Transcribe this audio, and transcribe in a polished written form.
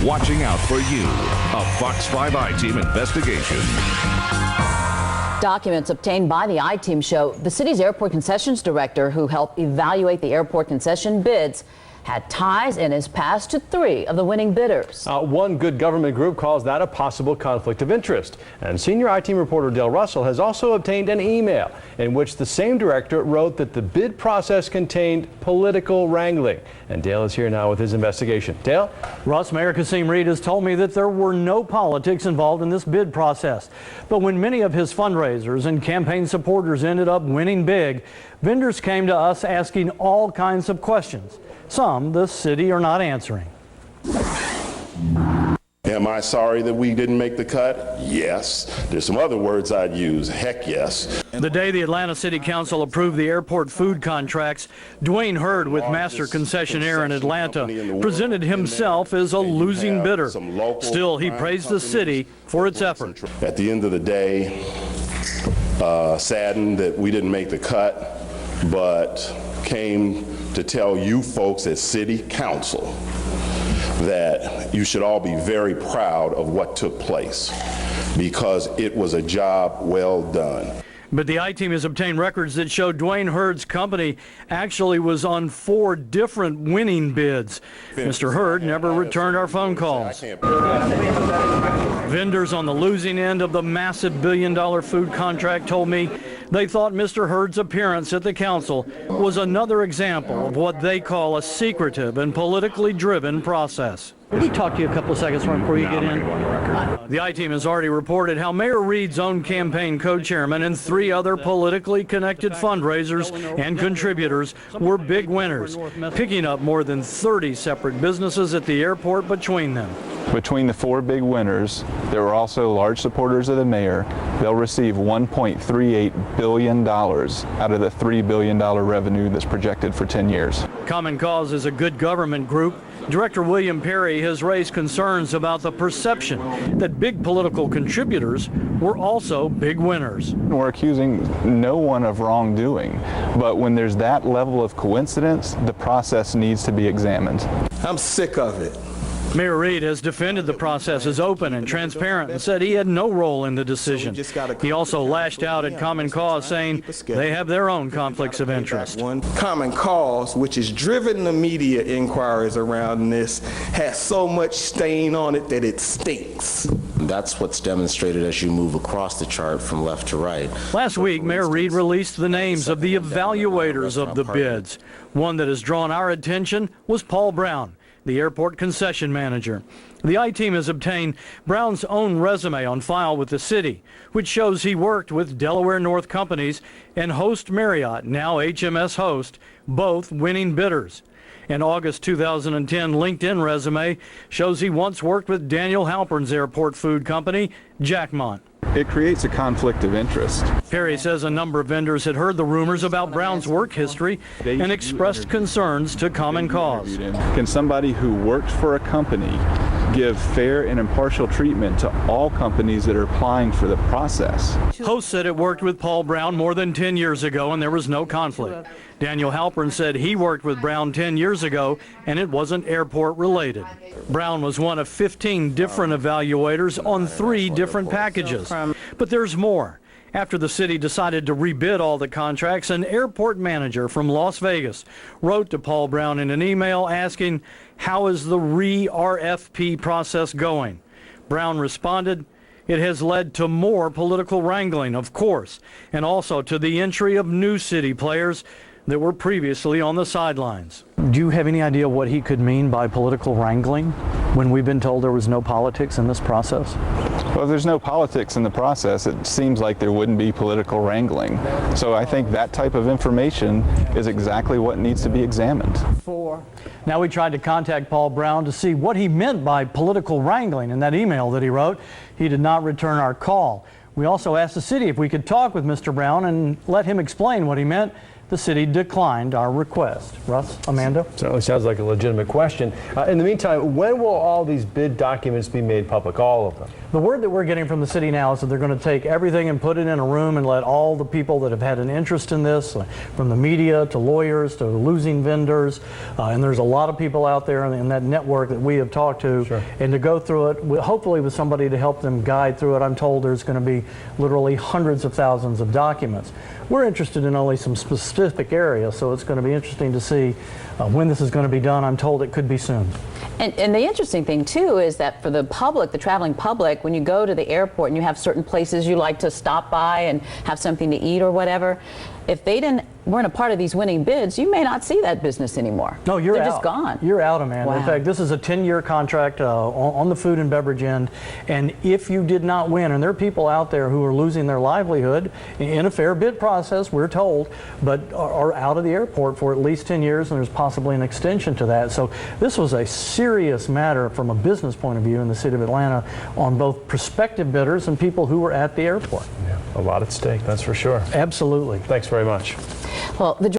watching out for you. A Fox 5 I-Team investigation. Documents obtained by the I-Team show the city's airport concessions director, who helped evaluate the airport concession bids, had ties in his past to 3 of the winning bidders. One good government group calls that a possible conflict of interest. And senior I-Team reporter Dale Russell has also obtained an email in which the same director wrote that the bid process contained political wrangling. And Dale is here now with his investigation. Dale? Russ, Mayor Kasim Reed has told me that there were no politics involved in this bid process. But when many of his fundraisers and campaign supporters ended up winning big, vendors came to us asking all kinds of questions. Some the city are not answering. Am I sorry that we didn't make the cut? Yes. There's some other words I'd use. Heck yes. The day the Atlanta City Council approved the airport food contracts, Dwayne Hurd, with Master Concessionaire in Atlanta, presented himself as a losing bidder. Still, he praised the city for its effort. At the end of the day, saddened that we didn't make the cut, but came to tell you folks at City Council that you should all be very proud of what took place, because it was a job well done. But the I-Team has obtained records that show Dwayne Hurd's company actually was on 4 different winning bids. Mr. Hurd never returned our phone calls. Vendors on the losing end of the massive billion-dollar food contract told me they thought Mr. Hurd's appearance at the council was another example of what they call a secretive and politically driven process. Let me talk to you a couple of seconds before you get in. The I-Team has already reported how Mayor Reed's own campaign co-chairman and 3 other politically connected fundraisers and contributors were big winners, picking up more than 30 separate businesses at the airport between them. Between the 4 big winners, there were also large supporters of the mayor. They'll receive $1.38 billion out of the $3 billion revenue that's projected for 10 years. Common Cause is a good government group. Director William Perry has raised concerns about the perception that big political contributors were also big winners. We're accusing no one of wrongdoing, but when there's that level of coincidence, the process needs to be examined. I'm sick of it. Mayor Reed has defended the process as open and transparent and said he had no role in the decision. He also lashed out at Common Cause, saying they have their own conflicts of interest. Common Cause, which has driven the media inquiries around this, has so much stain on it that it stinks. That's what's demonstrated as you move across the chart from left to right. Last week, Mayor Reed released the names of the evaluators of the bids. One that has drawn our attention was Paul Brown, the airport concession manager. The I-Team has obtained Brown's own resume on file with the city, which shows he worked with Delaware North Companies and Host Marriott, now HMS Host, both winning bidders. An August 2010 LinkedIn resume shows he once worked with Daniel Halpern's airport food company, Jackmont. It creates a conflict of interest. Perry says a number of vendors had heard the rumors about Brown's work history and expressed concerns to Common Cause. Can somebody who worked for a company give fair and impartial treatment to all companies that are applying for the process? Host said it worked with Paul Brown more than 10 years ago and there was no conflict. Daniel Halpern said he worked with Brown 10 years ago and it wasn't airport related. Brown was one of 15 different evaluators on 3 different packages. But there's more. After the city decided to rebid all the contracts, an airport manager from Las Vegas wrote to Paul Brown in an email asking, "How is the re-RFP process going?" Brown responded, "It has led to more political wrangling, of course, and also to the entry of new city players that were previously on the sidelines." Do you have any idea what he could mean by political wrangling when we've been told there was no politics in this process? Well, if there's no politics in the process, it seems like there wouldn't be political wrangling. So I think that type of information is exactly what needs to be examined. Now, we tried to contact Paul Brown to see what he meant by political wrangling in that email that he wrote. He did not return our call. We also asked the city if we could talk with Mr. Brown and let him explain what he meant. The city declined our request. Russ, Amanda? Certainly sounds like a legitimate question. In the meantime, when will all these bid documents be made public, all of them? The word that we're getting from the city now is that they're going to take everything and put it in a room and let all the people that have had an interest in this, from the media to lawyers to losing vendors, and there's a lot of people out there in that network that we have talked to, and to go through it, hopefully with somebody to help them guide through it. I'm told there's going to be literally hundreds of thousands of documents. We're interested in only some specific areas, so it's going to be interesting to see when this is going to be done. I'm told it could be soon. And the interesting thing, too, is that for the public, the traveling public, when you go to the airport and you have certain places you like to stop by and have something to eat or whatever, if they weren't a part of these winning bids, you may not see that business anymore. No, you're They're out. just gone. You're out, Amanda. Wow. In fact, this is a 10-year contract on the food and beverage end, and if you did not win, and there are people out there who are losing their livelihood in a fair bid process, we're told, but are out of the airport for at least 10 years, and there's possibly an extension to that. So this was a serious matter from a business point of view in the city of Atlanta on both prospective bidders and people who were at the airport. Yeah, a lot at stake, that's for sure. Absolutely. Thanks very much. Well, the